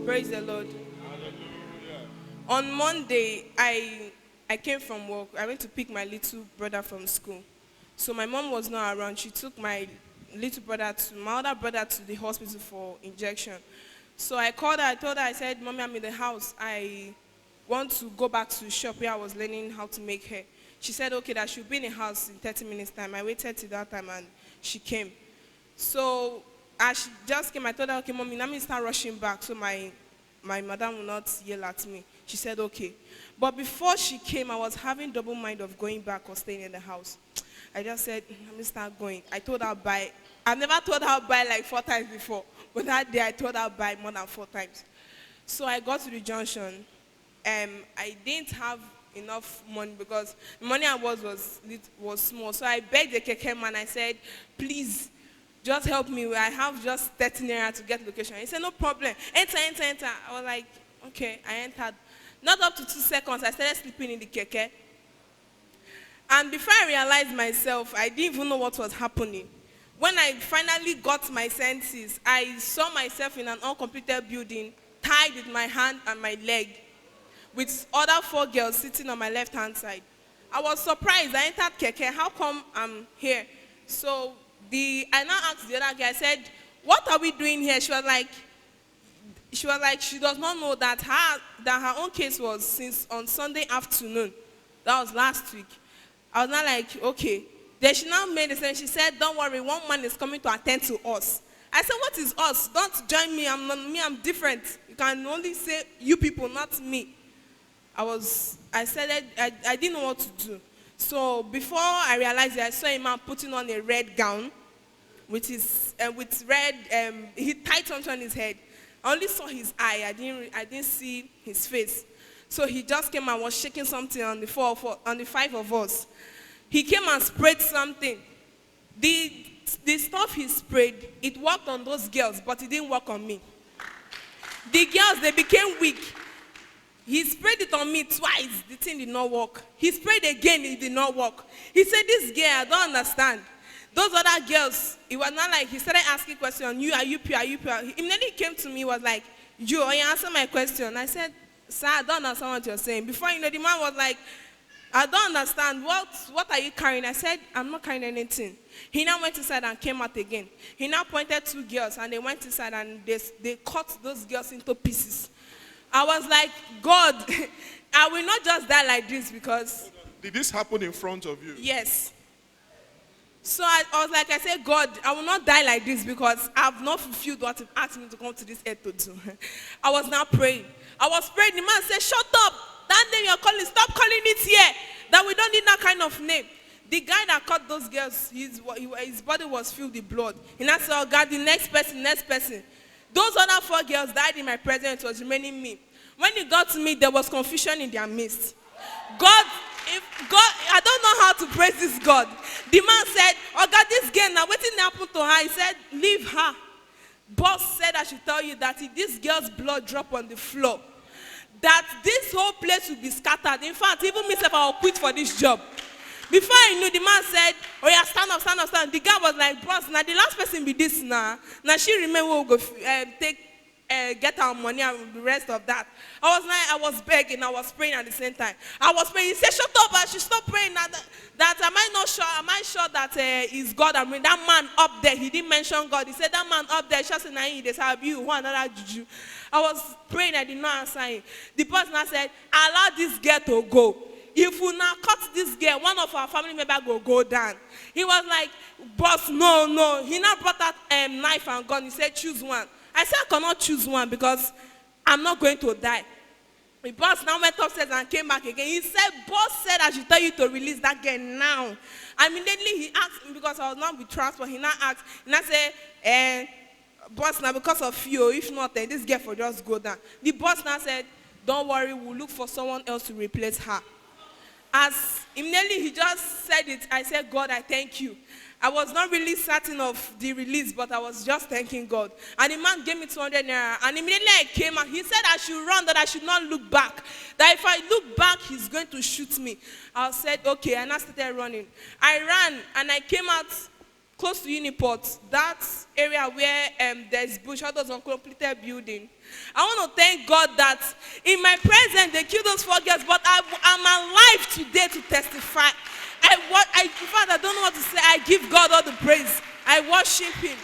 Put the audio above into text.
Praise the Lord. Hallelujah. On Monday, I came from work. I went to pick my little brother from school. So my mom was not around. She took my other brother to the hospital for injection. So I called her. I told her, I said, Mommy, I'm in the house. I want to go back to the shop where I was learning how to make hair. She said, okay, that she'll be in the house in 30 minutes time. I waited till that time and she came. So as she just came, I told her, okay, Mommy, let me start rushing back so my madam will not yell at me. She said, okay. But before she came, I was having double mind of going back or staying in the house. I just said, let me start going. I told her bye. I've never told her bye like 4 times before. But that day, I told her bye more than 4 times. So I got to the junction. I didn't have enough money because the money I was small. So I begged the keke man. I said, please, just help me. I have just 13 naira to get location. He said, no problem. Enter. I was like, okay, I entered. Not up to 2 seconds, I started sleeping in the keke. And before I realized myself, I didn't even know what was happening. When I finally got my senses, I saw myself in an uncompleted building, tied with my hand and my leg, with other 4 girls sitting on my left-hand side. I was surprised. I entered keke. How come I'm here? So I now asked the other girl, I said, what are we doing here? She was like, she does not know that her own case was since on Sunday afternoon. That was last week. I was not like, okay. Then she now made it and she said, don't worry, one man is coming to attend to us. I said, what is us? Don't join me. I'm different. You can only say you people, not me. I didn't know what to do. So before I realized it, I saw a man putting on a red gown with red, he tied something on his head. I only saw his eye. I didn't see his face. So he just came and was shaking something on the 5 of us. He came and sprayed something. The stuff he sprayed, it worked on those girls, but it didn't work on me. The girls, they became weak. He sprayed it on me twice. The thing did not work. He sprayed again. It did not work. He said, this girl, I don't understand. Those other girls, it was not like, he started asking questions, are you pure? Immediately he came to me, he was like, you answer my question. I said, sir, I don't understand what you're saying. Before you know, the man was like, I don't understand. What are you carrying? I said, I'm not carrying anything. He now went inside and came out again. He now pointed 2 girls and they went inside and they cut those girls into pieces. I was like, God, I will not just die like this because... Did this happen in front of you? Yes. So I was like, I said, God, I will not die like this because I have not fulfilled what you've asked me to come to this earth to do. I was now praying. I was praying. The man said, shut up. That name you're calling, stop calling it here. That we don't need that kind of name. The guy that cut those girls, his body was filled with blood. And I said, oh God, the next person. Those other 4 girls died in my presence. It was remaining me. When it got to me, there was confusion in their midst. God, I don't know how to praise this God. The man said, oh God, this girl, now what happened to her? He said, leave her. Boss said I should tell you that if this girl's blood drop on the floor, that this whole place will be scattered. In fact, even myself, I will quit for this job. Before I knew, the man said, oh yeah, stand up. The guy was like, boss, now the last person be this now. Now she remember we'll go get our money and the rest of that. I was begging, I was praying at the same time. I was praying. He said, shut up, I should stop praying. That am I sure that is God? I mean, that man up there, he didn't mention God. He said, that man up there, just in they said, you one another juju. I was praying, I did not answer him. The person said, allow this girl to go. If we now cut this girl, one of our family members will go down. He was like, boss, no. He now brought that knife and gun. He said, choose one. I said, I cannot choose one because I'm not going to die. The boss now went upstairs and came back again. He said, boss said I should tell you to release that girl now. Immediately he asked me because I was not with transport. He now asked, and I said, boss, now because of you, if not, this girl will just go down. The boss now said, don't worry, we'll look for someone else to replace her. As immediately he just said it, I said, God, I thank you. I was not really certain of the release, but I was just thanking God. And the man gave me 200 naira. And immediately I came out. He said I should run, that I should not look back. That if I look back, he's going to shoot me. I said, okay. And I started running. I ran and I came out close to Uniport, that area where there's bush, all those uncompleted building. I want to thank God that in my presence they killed those 4 girls, but I'm alive today to testify. In fact, I don't know what to say. I give God all the praise. I worship Him.